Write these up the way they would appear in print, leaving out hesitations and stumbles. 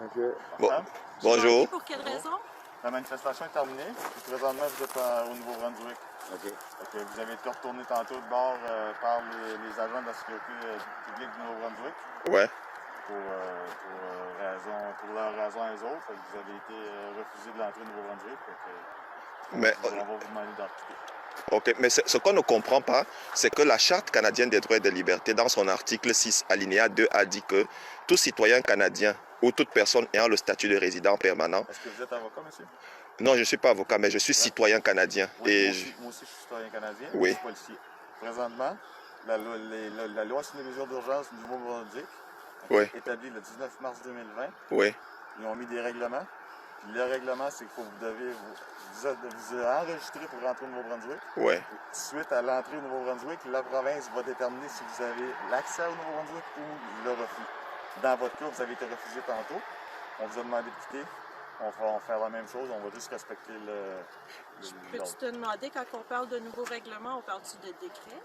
OK. Bon. Hein? Bonjour. Pour quelle raison? La manifestation est terminée. Et présentement, vous êtes au Nouveau-Brunswick. OK. Vous avez été retourné tantôt de bord par les agents de la sécurité publique du Nouveau-Brunswick Ouais. pour leurs raisons et les autres. Vous avez été refusé de l'entrée au Nouveau-Brunswick. Mais, On va vous demander d'appliquer. ok, mais ce qu'on ne comprend pas, c'est que la Charte canadienne des droits et des libertés, dans son article 6, alinéa 2, a dit que tout citoyen canadien ou toute personne ayant le statut de résident permanent... Est-ce que vous êtes avocat, monsieur? Non, je ne suis pas avocat, mais je suis citoyen canadien. Oui, et moi aussi, je suis citoyen canadien. Oui. Je suis policier. Présentement, la loi sur les mesures d'urgence du Nouveau-Brunswick, Oui. établie le 19 mars 2020, Oui. ils ont mis des règlements. Puis le règlement, c'est que vous devez vous enregistrer pour rentrer au Nouveau-Brunswick. Oui. Suite à l'entrée au Nouveau-Brunswick, la province va déterminer si vous avez l'accès au Nouveau-Brunswick ou le refus. Dans votre cas, vous avez été refusé tantôt. On vous a demandé de quitter. On va faire la même chose. On va juste respecter Peux-tu te demander, quand on parle de nouveaux règlements, on parle-tu de décret?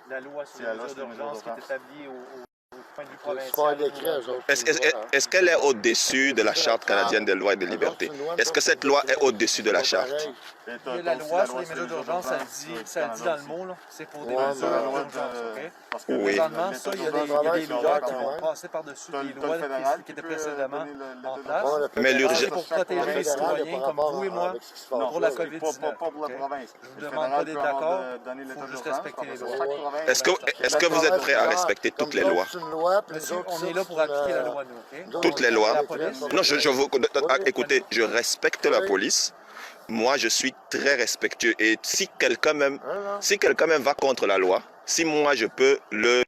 La loi sur C'est les la loi mesures sur les mesures d'urgence qui est d'urgence. établie au point de vue C'est pas un provincial. décret, eux autres. Est-ce qu'elle est au-dessus de la Charte canadienne des lois et des libertés? Est-ce que cette loi est au-dessus de la Charte? Il y a la loi sur les mesures d'urgence, ça le dit dans le mot, là. C'est pour des Ouais, mesures mais la loi d'urgence, de- OK? Parce que Oui. Présentement, ça, il y a des lois qui vont passer par-dessus, T'as des le lois fédéral qui étaient peut précédemment donner le en débat. place. Ouais, le Mais fédéral, l'urgence- C'est pour protéger les citoyens comme vous et moi Non, pour la pas COVID-19. pour la OK? province. Je vous Le demande fédéral pas d'être peut avoir d'accord. donner l'état Faut juste d'urgence, respecter les parce lois. que chaque province- Est-ce que vous êtes prêt à respecter toutes les lois? C'est une loi, puis Monsieur, nous autres, on est là pour appliquer la loi, nous, OK? Toutes les lois? La police. Non, écoutez, je respecte la police. Moi, je suis très respectueux. Et si quelqu'un même va contre la loi, si moi je peux le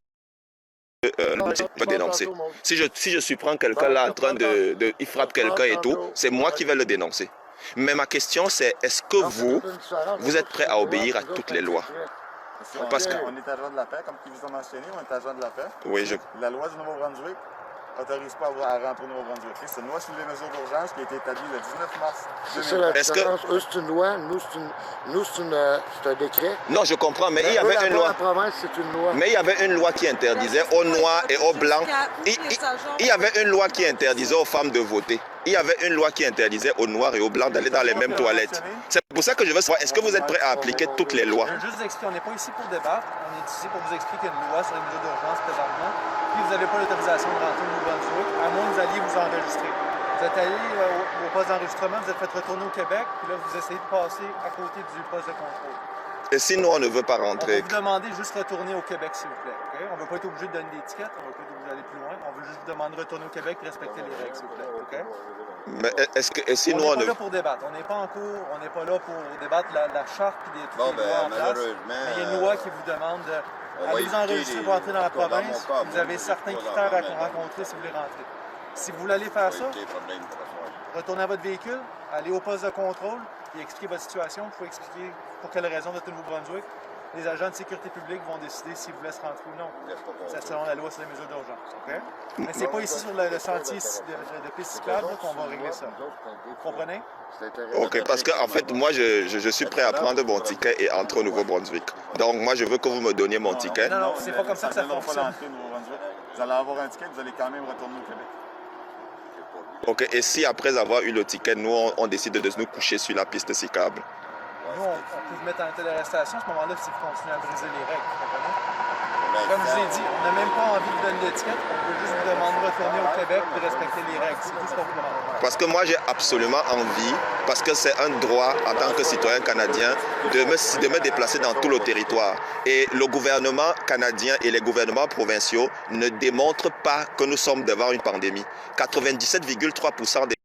dénoncer. Si je surprends quelqu'un là en train il frappe quelqu'un et tout, c'est moi qui vais le dénoncer. Mais ma question c'est, est-ce que vous êtes prêt à obéir à toutes les lois? Parce que- On est agent de la paix, comme tu vous a mentionné, on est agent de la paix. Oui, La loi du Nouveau-Brunswick n'autorise pas à rentrer au Nouveau-Brunswick. C'est une loi sur les mesures d'urgence qui a été établie le 19 mars C'est ça 2020. la Est-ce que- différence. Eux, c'est une loi. Nous, c'est un décret. Non, je comprends, mais il y Eux, avait là-bas, une loi. La province, c'est une loi. Mais il y avait une loi qui interdisait aux Noirs et aux Blancs. Il y avait une loi qui interdisait aux femmes de voter. Il y avait une loi qui interdisait aux Noirs et aux Blancs d'aller dans les mêmes toilettes. C'est pour ça que je veux savoir, est-ce que vous êtes prêt à appliquer toutes les lois? Je veux juste vous expliquer, on n'est pas ici pour débattre, on est ici pour vous expliquer une loi sur les mesures d'urgence présentement. Puis vous n'avez pas l'autorisation de rentrer au Nouveau-Brunswick, à moins que vous alliez vous enregistrer. Vous êtes allé au poste d'enregistrement, vous êtes fait retourner au Québec, puis là vous essayez de passer à côté du poste de contrôle. Et si nous, on ne veut pas On va rentrer? vous demander juste retourner au Québec, s'il vous plaît. OK? On ne veut pas être obligé de donner d'étiquette, on ne veut pas être obligé d'aller plus loin. On veut juste vous demander de retourner au Québec et respecter les règles, s'il vous plaît. OK? Mais est-ce que et si On nous, n'est on pas ne... là pour débattre. On n'est pas en cours, on n'est pas là pour débattre la charte et toutes Bon, les lois en ben, place. malheureusement, Mais il y a une loi qui vous demande de on va aller vous enregistrer éviter pour entrer dans la les- dans mon province. cas, Vous moi, avez je certains suis pas critères à dans la rencontrer si vous voulez rentrer. Si vous voulez aller faire ça, Des problèmes pour la soirée. retournez à votre véhicule, allez au poste de contrôle et expliquez votre situation. Il faut expliquer pour quelle raison vous êtes au Nouveau-Brunswick. Les agents de sécurité publique vont décider s'ils vous laissent rentrer ou non. Laisse pas C'est comprendre. selon la loi sur les mesures d'urgence. OK? Mais c'est pas ici sur le sentier de piste cyclable là, qu'on va régler ça. Vous comprenez? C'est intéressant. Ok, parce que en fait, moi, je suis prêt à prendre mon ticket et entrer au Nouveau-Brunswick. Donc, moi, je veux que vous me donniez mon ticket. Non, c'est pas comme ça que ça donnera fonctionne. pas l'entrée au Nouveau-Brunswick. Vous allez avoir un ticket, vous allez quand même retourner au Québec. Ok, et si après avoir eu le ticket, nous, on décide de nous coucher sur la piste cyclable? Nous, on peut vous mettre en état d'arrestation à ce moment-là si vous continuez à briser les règles. Vous comprenez? Mais Comme je vous ai ça, dit, on n'a même pas envie de vous donner d'étiquette. On veut juste vous demander de retourner au Québec et de respecter les règles. C'est tout ce qu'on vous demande. Parce que moi, j'ai absolument envie, parce que c'est un droit en tant que citoyen canadien, de me déplacer dans tout le territoire. Et le gouvernement canadien et les gouvernements provinciaux ne démontrent pas que nous sommes devant une pandémie. 97,3% des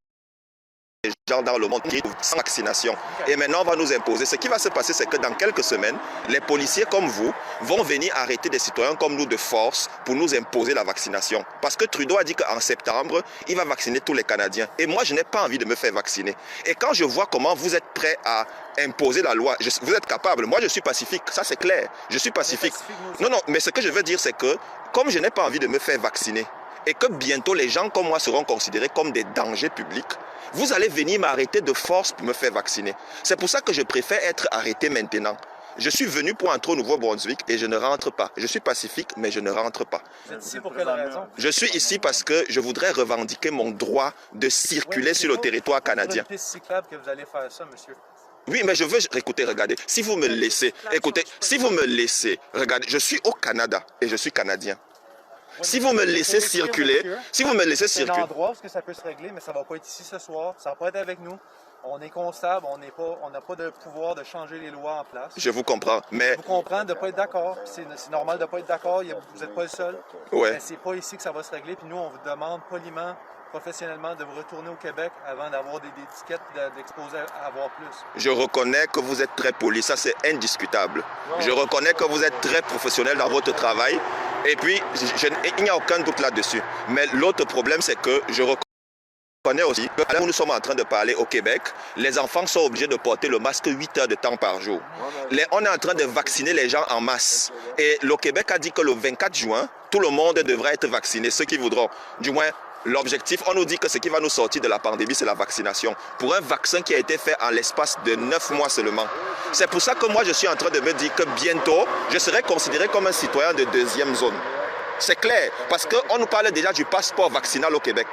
gens dans le monde qui sont sans vaccination. Et maintenant, on va nous imposer. Ce qui va se passer, c'est que dans quelques semaines, les policiers comme vous vont venir arrêter des citoyens comme nous de force pour nous imposer la vaccination. Parce que Trudeau a dit qu'en septembre, il va vacciner tous les Canadiens. Et moi, je n'ai pas envie de me faire vacciner. Et quand je vois comment vous êtes prêts à imposer la loi, vous êtes capable. Moi, je suis pacifique. Ça, c'est clair. Je suis pacifique. Non, non, mais ce que je veux dire, c'est que comme je n'ai pas envie de me faire vacciner et que bientôt les gens comme moi seront considérés comme des dangers publics, vous allez venir m'arrêter de force pour me faire vacciner. C'est pour ça que je préfère être arrêté maintenant. Je suis venu pour entrer au Nouveau-Brunswick et je ne rentre pas. Je suis pacifique, mais je ne rentre pas. Vous êtes ici pour quelle raison? Je suis ici parce que je voudrais revendiquer mon droit de circuler sur le territoire canadien. C'est une piste cyclable que vous allez faire ça, monsieur. Oui, mais je veux, écoutez, regardez, si vous me laissez, écoutez, si vous me laissez, regardez, je suis au Canada et je suis Canadien. Si vous me laissez circuler, C'est un endroit où ça peut se régler, mais ça ne va pas être ici ce soir, ça ne va pas être avec nous. On est constable, on n'a pas de pouvoir de changer les lois en place. Je vous comprends, mais... Je vous comprends de ne pas être d'accord, c'est normal de ne pas être d'accord, vous n'êtes pas le seul. Ouais. Mais c'est pas ici que ça va se régler, puis nous, on vous demande poliment, professionnellement, de vous retourner au Québec avant d'avoir des étiquettes, d'exposer à avoir plus. Je reconnais que vous êtes très poli, ça c'est indiscutable. Je reconnais que vous êtes très professionnel dans votre travail, et puis il n'y a aucun doute là-dessus. Mais l'autre problème, c'est que je reconnais aussi que là où nous sommes en train de parler au Québec, les enfants sont obligés de porter le masque 8 heures de temps par jour. On est en train de vacciner les gens en masse. Et le Québec a dit que le 24 juin, tout le monde devrait être vacciné, ceux qui voudront. Du moins, l'objectif, on nous dit que ce qui va nous sortir de la pandémie, c'est la vaccination. Pour un vaccin qui a été fait en l'espace de 9 mois seulement. C'est pour ça que moi, je suis en train de me dire que bientôt, je serai considéré comme un citoyen de deuxième zone. C'est clair, parce qu'on nous parle déjà du passeport vaccinal au Québec.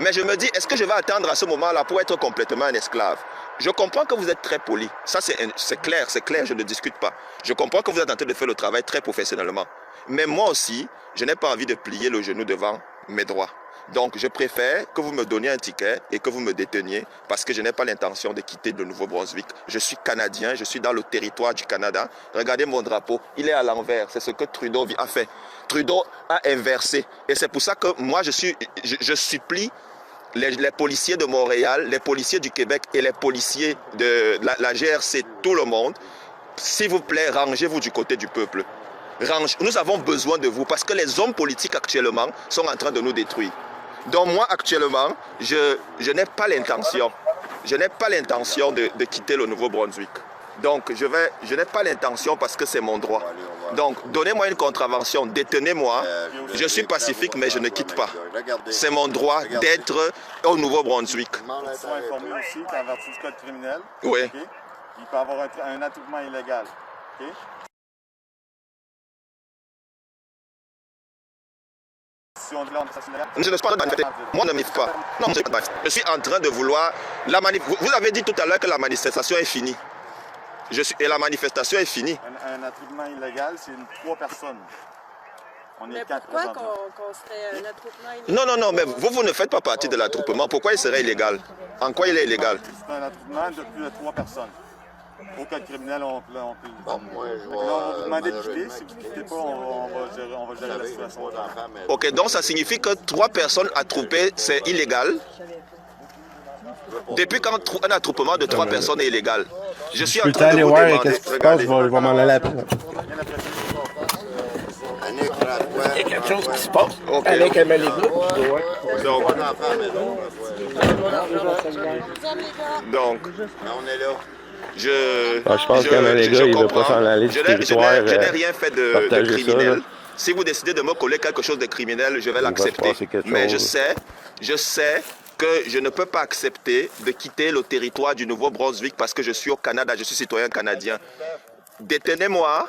Mais je me dis, est-ce que je vais attendre à ce moment-là pour être complètement un esclave? Je comprends que vous êtes très poli. Ça, c'est clair, je ne discute pas. Je comprends que vous êtes en train de faire le travail très professionnellement. Mais moi aussi, je n'ai pas envie de plier le genou devant mes droits. Donc, je préfère que vous me donniez un ticket et que vous me déteniez parce que je n'ai pas l'intention de quitter le Nouveau-Brunswick. Je suis Canadien, je suis dans le territoire du Canada. Regardez mon drapeau, il est à l'envers. C'est ce que Trudeau a fait. Trudeau a inversé. Et c'est pour ça que moi, je supplie les policiers de Montréal, les policiers du Québec et les policiers de la GRC, tout le monde, s'il vous plaît, rangez-vous du côté du peuple. Nous avons besoin de vous parce que les hommes politiques actuellement sont en train de nous détruire. Donc moi actuellement, je n'ai pas l'intention, de quitter le Nouveau-Brunswick. Donc je n'ai pas l'intention parce que c'est mon droit. Donc donnez-moi une contravention, détenez-moi. Je suis pacifique mais je ne quitte pas. C'est mon droit d'être au Nouveau-Brunswick. Ils sont informés aussi qu'en vertu du code criminel, oui. Okay, il peut y avoir un attroupement illégal. Okay? Si on dit là, je ne suis pas en train de manifester. Moi, ne m'y pas. Non, je suis en train de vouloir... Vous avez dit tout à l'heure que la manifestation est finie. Et la manifestation est finie. Un attroupement illégal, c'est 3 personnes. On est Mais 4 pourquoi présentement. qu'on serait un attroupement illégal? Non, mais vous ne faites pas partie de l'attroupement. Pourquoi il serait illégal? En quoi il est illégal? C'est un attroupement de plus de 3 personnes. Au code criminel, on peut... Bon, moi, je Donc là, on va vous demander de quitter. Si vous ne quittez pas, on va gérer la situation. Ok, donc ça signifie que 3 personnes attroupées, c'est illégal. Depuis quand un attroupement de 3 personnes est illégal? Je suis en train de vous demander. Qu'est-ce qui se passe? Je vais m'en aller après. Il y a quelque chose qui se passe Ok. avec Amélie. Donc, On est là. je pense qu'Amaléga, il veut pas s'en aller du territoire. Je n'ai rien fait de partager ça, criminel. là. Si vous décidez de me coller quelque chose de criminel, je vais va se l'accepter. passer quelque Mais chose. je sais que je ne peux pas accepter de quitter le territoire du Nouveau-Brunswick parce que je suis au Canada, je suis citoyen canadien. Détenez-moi,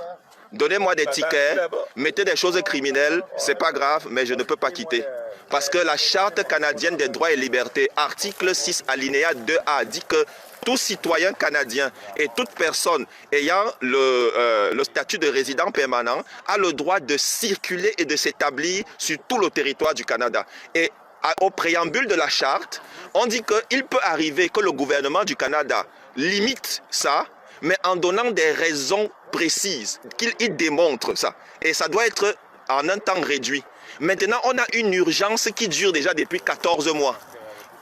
donnez-moi des tickets, mettez des choses criminelles, c'est pas grave, mais je ne peux pas quitter. Parce que la Charte canadienne des droits et libertés, article 6, alinéa 2A, dit que tout citoyen canadien et toute personne ayant le statut de résident permanent a le droit de circuler et de s'établir sur tout le territoire du Canada. Et au préambule de la charte, on dit qu'il peut arriver que le gouvernement du Canada limite ça, mais en donnant des raisons précises, qu'il démontre ça. Et ça doit être en un temps réduit. Maintenant, on a une urgence qui dure déjà depuis 14 mois.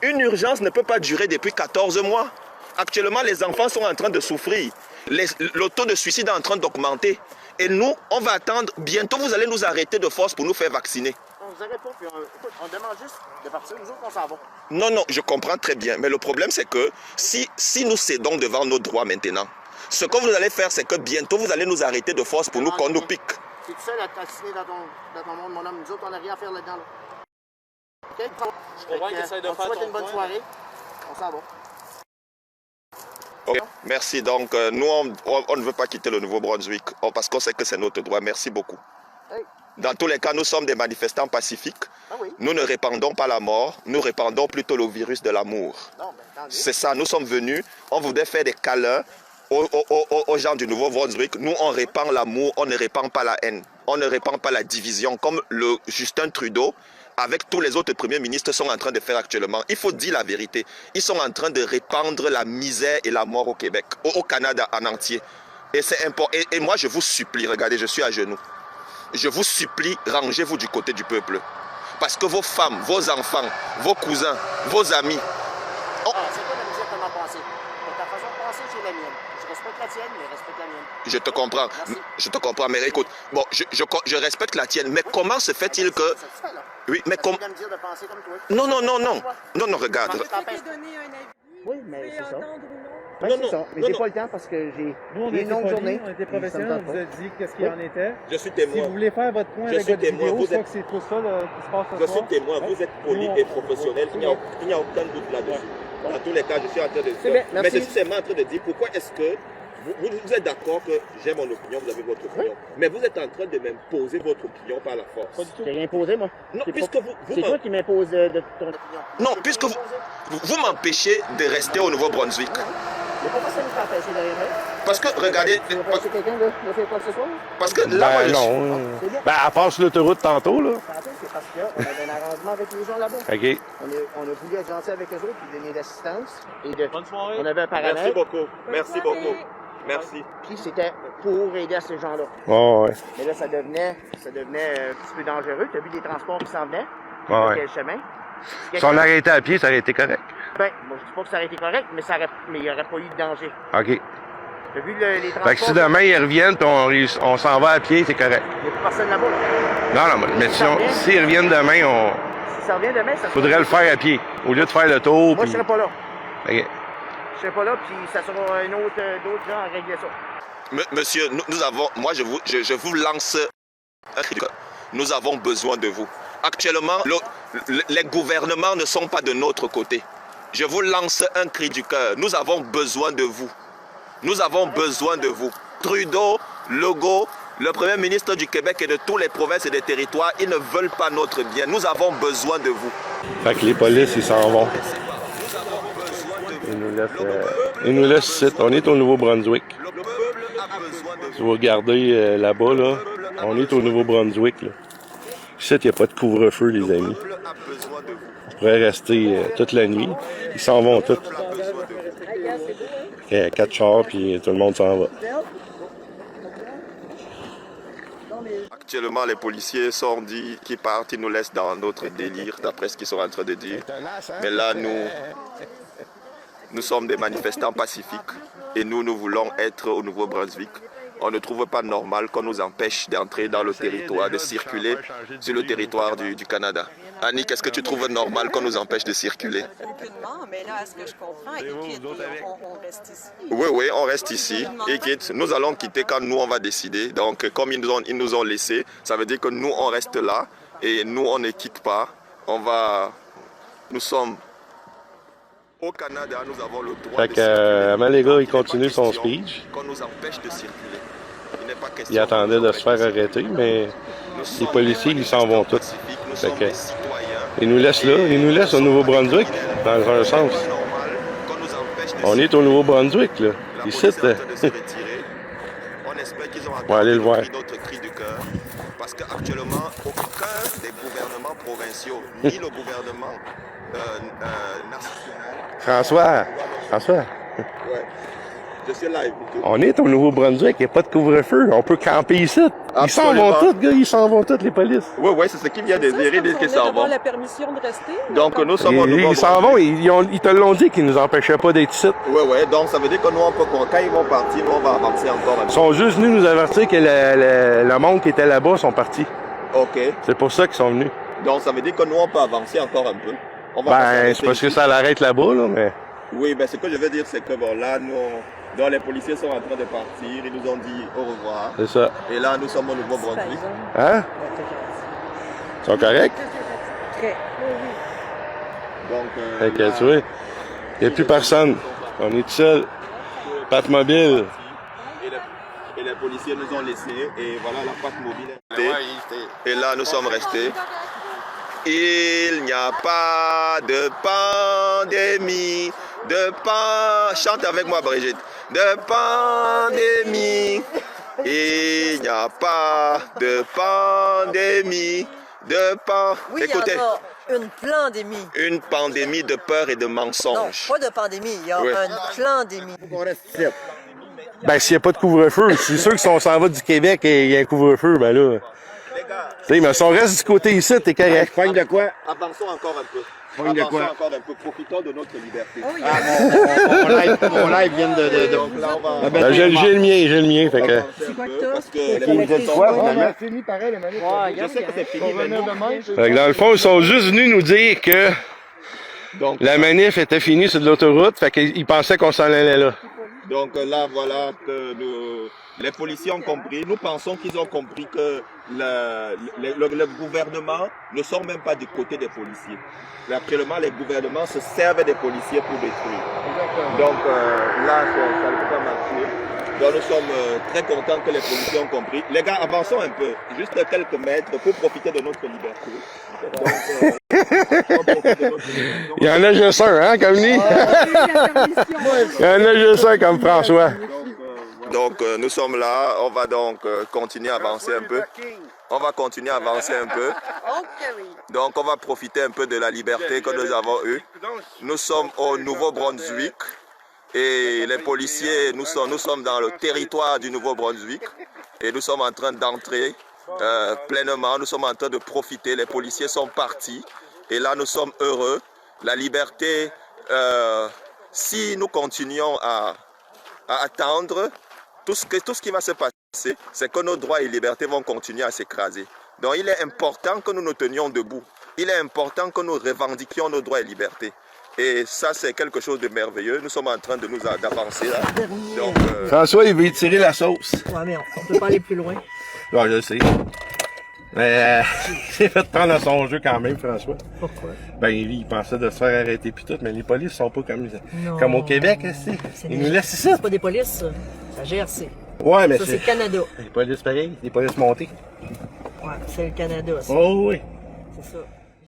Une urgence ne peut pas durer depuis 14 mois. Actuellement, les enfants sont en train de souffrir. Le taux de suicide est en train d'augmenter. Et nous, on va attendre. Bientôt, vous allez nous arrêter de force pour nous faire vacciner. On vous arrête pas, puis on demande juste de partir. Nous autres, on s'en va. Non, je comprends très bien. Mais le problème, c'est que si nous cédons devant nos droits maintenant, ce que vous allez faire, c'est que bientôt, vous allez nous arrêter de force pour qu'on nous pique. Tu es seul à t'assiner dans ton monde, mon homme. Nous autres, on n'a rien à faire là-dedans. Là. OK? Je comprends que tu essaies de on te faire souhaite ton une bonne point, soirée. On s'en va. Ok, merci. Donc, nous, on ne veut pas quitter le Nouveau-Brunswick parce qu'on sait que c'est notre droit. Merci beaucoup. Dans tous les cas, nous sommes des manifestants pacifiques. Nous ne répandons pas la mort, nous répandons plutôt le virus de l'amour. C'est ça, nous sommes venus, on voudrait faire des câlins aux gens du Nouveau-Brunswick. Nous, on répand l'amour, on ne répand pas la haine. On ne répand pas la division, comme le Justin Trudeau, avec tous les autres premiers ministres, sont en train de faire actuellement. Il faut dire la vérité. Ils sont en train de répandre la misère et la mort au Québec, au Canada en entier. Et c'est important. Et moi, je vous supplie, regardez, je suis à genoux. Je vous supplie, rangez-vous du côté du peuple. Parce que vos femmes, vos enfants, vos cousins, vos amis... C'est quoi la misère comment penser? Ta façon de penser, c'est la mienne. Je respecte la tienne, mais respecte la mienne. Je te comprends. Merci. Je te comprends, mais écoute, bon, je respecte la tienne, mais comment se fait-il que... Ça se fait, là. Oui, mais Comment comment... me dire de penser comme toi? Non, non, non, non. Non, non, regarde. Je peux te donner un avis. Oui, mais Vous c'est pouvez ça. entendre ou non? Ben, Non, c'est non, ça. Mais non, j'ai non. pas le temps parce que j'ai Nous, on une était longue polis, journée. on était Ça me professionnels, tente on vous pas. a dit qu'est-ce qu'il en était. Je suis Si témoin. vous voulez faire votre point Je avec suis votre témoin, vidéo, vous je crois êtes- que c'est tout ça là, qui se passe ce Je suis soir. témoin, vous êtes poli et professionnel, il n'y a aucun doute là-dessus. Dans tous les cas, je suis en train de C'est dire. bien, merci. Mais je suis seulement en train de dire pourquoi est-ce que vous êtes d'accord que j'ai mon opinion, vous avez votre opinion. Mais vous êtes en train de m'imposer votre opinion par la force. Je t'ai rien imposé, moi. Non, C'est puisque pas- vous C'est toi qui m'imposes de ton opinion. Non, Je t'ai puisque rien vous, imposé. vous m'empêchez de rester au Nouveau-Brunswick. Mais pourquoi ça nous fait empêcher d'aller là? Parce que, regardez, Tu veux empêcher quelqu'un de faire quoi que ce soit? parce que là, moi, Ben je suis... non. C'est bien. Ben, à part sur l'autoroute tantôt, là. Tantôt, c'est parce qu'on avait un arrangement avec les gens là-bas. OK. On a voulu être gentil avec eux autres et donner d'assistance. Et de, Bonne soirée. on avait un Merci paramètre. beaucoup. Merci Bonne soirée. beaucoup. Merci. Puis c'était pour aider à ces gens-là. Ouais, ouais. Mais là, ça devenait un petit peu dangereux. Tu as vu des transports qui s'en venaient. Ouais, ouais. Quel chemin? Si on arrêtait à pied, ça aurait été correct. Ben, moi, je dis pas que ça aurait été correct, mais il n'y aurait pas eu de danger. OK. Tu as vu les transports? Fait que si demain ils reviennent puis on s'en va à pied, c'est correct. Il n'y a plus personne là-bas. Non, non, mais s'ils reviennent demain, Si ça revient demain, ça faudrait le faire à pied. Au lieu de faire le tour. Moi, Puis... je serais pas là. OK. Je serais pas là, puis ça sera d'autres gens à régler ça. Monsieur, nous avons... Moi, je vous lance un cri de cœur. Nous avons besoin de vous. Actuellement, les gouvernements ne sont pas de notre côté. Je vous lance un cri du cœur. Nous avons besoin de vous. Nous avons besoin de vous. Trudeau, Legault, le Premier ministre du Québec et de toutes les provinces et des territoires, ils ne veulent pas notre bien. Nous avons besoin de vous. Fait que les polices, ils s'en vont. Ils nous laissent ici. On est au Nouveau-Brunswick. Le peuple a besoin de Si vous regardez là-bas, là, on est au Nouveau-Brunswick. Là. Ici, il n'y a pas de couvre-feu, les amis. vous. Le peuple a besoin de vous. On pourrait rester toute la nuit. Ils s'en vont tous. Il y a 4 chars, puis tout le monde s'en va. Actuellement, les policiers sont dit qu'ils partent, ils nous laissent dans notre délire, d'après ce qu'ils sont en train de dire. Mais là, nous sommes des manifestants pacifiques et nous voulons être au Nouveau-Brunswick. On ne trouve pas normal qu'on nous empêche d'entrer dans le territoire, de circuler sur le territoire du Canada. Annie, qu'est-ce que tu trouves normal qu'on nous empêche de circuler? Aucunement, mais là, à ce que je comprends, ils quittent, on reste ici. Oui, oui, on reste ici. Et quitte, nous allons quitter quand nous, on va décider. Donc, comme ils nous ont laissés, ça veut dire que nous, on reste là. Et nous, on ne quitte pas. Nous sommes au Canada, nous avons le droit Fait de que circuler. Maléga, il continue son speech. Qu'on nous empêche de circuler. Il n'est pas question Il attendait de se faire arrêter, mais les policiers, ils s'en vont tous. Nous Fait sommes que des citoyens. ils nous laissent là. Ils nous laissent au Nouveau-Brunswick, dans un sens. On est au Nouveau-Brunswick, là. Ici, On espère qu'ils ont On va aller le voir. notre cri du cœur. Parce qu'actuellement, aucun des gouvernements provinciaux, ni le gouvernement national. François, Ouais. Je suis live. on est au Nouveau-Brunswick, il n'y a pas de couvre-feu. On peut camper ici. Ils s'en Absolument. vont tous, gars. Ils s'en vont tous, les polices. Oui, oui, c'est ce qui vient de dire. Ils disent qu'ils s'en vont. la permission de rester. Donc nous sommes au Ils s'en vont. Ils te l'ont dit qu'ils nous empêchaient pas d'être ici. Oui, oui. Donc ça veut dire que nous, quand ils vont partir, nous, on va avancer encore un Ils peu. sont juste venus nous avertir que le monde qui était là-bas sont partis. OK. C'est pour ça qu'ils sont venus. Donc ça veut dire que nous, on peut avancer encore un peu. On va pas Ben, s'arrêter c'est parce que ici. ça l'arrête là-bas, là, mais... Oui, ben ce que je veux dire, c'est que bon, là, donc, les policiers sont en train de partir. Ils nous ont dit au revoir. C'est ça. Et là, nous sommes au Nouveau-Brunswick. Hein? Ils sont corrects? Donc, Fait que, tu vois, il n'y a plus personne. On est tout seul. Patte-mobile. Et les policiers nous ont laissés et voilà la patte mobile. Et là, nous sommes restés. Il n'y a pas de pandémie, chante avec moi Brigitte. De pandémie. Il n'y a pas de pandémie, Oui, Écoutez, il y en a une pandémie. une pandémie de peur et de Non, mensonges. pas de pandémie, il y a Oui. une pandémie. Ben, s'il n'y a pas de couvre-feu, c'est sûr que si on s'en va du Québec et il y a un couvre-feu, ben là. Tu sais, mais si on reste du côté ici, t'es correct. Pogne de quoi? Avançons encore un peu. Pogne de quoi? Encore un peu. Profitons de notre liberté. Mon live vient de... Donc là, on va Ben, j'ai le mien, fait que. parce que Vous êtes quoi, finalement? Ouais, je sais que c'est fini, mais nous, Fait que dans le fond, ils sont juste venus nous dire que donc, la manif était finie sur de l'autoroute, fait qu'ils pensaient qu'on s'en allait là. donc là, voilà que les policiers ont compris. Nous pensons qu'ils ont compris que le gouvernement ne sort même pas du côté des policiers. Actuellement, les gouvernements se servent des policiers pour détruire. Donc là, ça ne peut pas marcher. Donc nous sommes très contents que les policiers ont compris. Les gars, avançons un peu, juste quelques mètres pour profiter de notre liberté. Donc, on profite de notre liberté. Il y en a juste un, hein, comme ni? Il y en a juste un comme François. Donc nous sommes là, on va donc continuer à avancer un peu. On va continuer à avancer un peu. Donc on va profiter un peu de la liberté que nous avons eue. Nous sommes au Nouveau-Brunswick et les policiers, nous sommes dans le territoire du Nouveau-Brunswick et nous sommes en train d'entrer pleinement, nous sommes en train de profiter. Les policiers sont partis et là nous sommes heureux. La liberté, si nous continuons à attendre, tout ce qui va se passer, c'est que nos droits et libertés vont continuer à s'écraser. Donc il est important que nous nous tenions debout. Il est important que nous revendiquions nos droits et libertés. Et ça, c'est quelque chose de merveilleux. Nous sommes en train de d'avancer là. Donc, François, il veut y tirer la sauce. Ouais, mais on peut pas aller plus loin. Ouais, je le sais. Mais il s'est fait prendre à son jeu quand même, François. Pourquoi? Ben, il pensait de se faire arrêter puis tout, mais les polices sont pas Non. comme au Québec, c'est. Ils nous laissent ici. C'est pas des polices, ça. C'est la GRC. Ouais, mais Ça, c'est Canada. Les polices pareil, les polices montées. Ouais, c'est le Canada, ça. Oh oui. C'est ça.